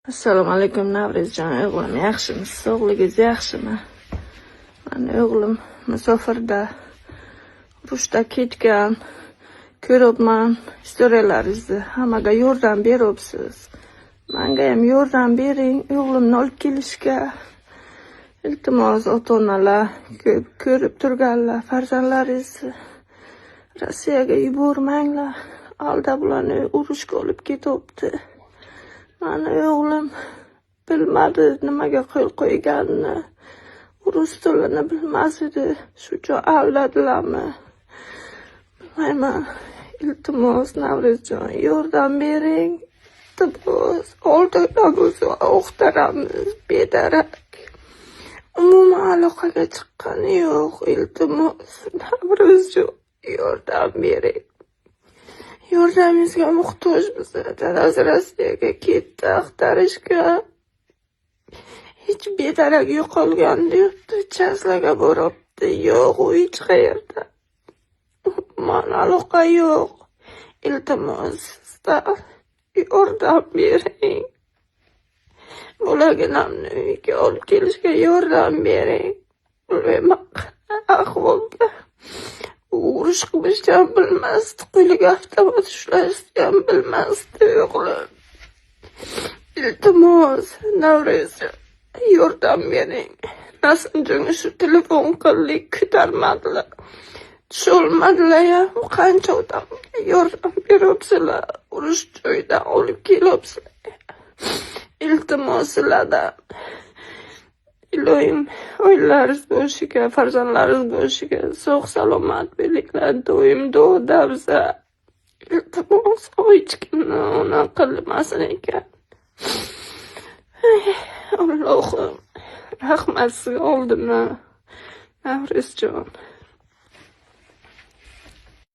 Assalomu alaykum Navrizjon o'g'lim, yaxshimisiz? Sog'ligingiz yaxshimi? Mani o'g'lim musofirda, urushda ketgan. Ko'ryapman istoriyalaringizni, hammaga yordam beryapsiz. Menga ham yordam bering, o'g'limni olib kelishga. Iltimos, ota-onalar ko'rib turganlar, farzandlaringizni Rossiyaga yubormanglar. Alda bularni urushga olib ketyapti. Mani o'g'lim bilmadi nimaga qo'l qo'yganini. Rus tilini bilmas edi. Shu uchun aldadilarmi? Bilmayman. Iltimos Navrizjon, yordam bering. Iltimos, oldinamiz o'xtaramiz, bedarak. Umuman aloqaga chiqqani yo'q. Iltimos Navrizjon, yordam bering. Yordamingizga muhtojmiz. Dadasi Rossiyaga ketdi axtarishga. Hech bedarak yo'qolgan deyapti, Chaslaga boribdi. Yo'q, u hech qayerda. Mana aloqa yo'q. Iltimos, sizdan yordam bering. Bolaginamni uyga olib kelishga yordam bering. Bilmayman ahvolda. Urush qilishni ham bilmasdi, qo'liga avtomat ushlashni ham bilmasdi o'g'lim. Iltimos, Navrizjon, yordam bering. Nasimjonga shu telefon qildik, ko'tarmadilar. Tushirmadilar ham, qancha odamga yordam beryapsizlar, urush joyidan olib kelyapsizlar. Iltimos sizlardan. Ilohim oilalaringiz bo'lishiga, farzandlaringiz bo'lishiga sog' salomat bo'linglar, doim duoda biza. Iltimos, hech kimni unaqa qilmasin ekan. Allohim rahmat sizga oldimdan, Navrizjon.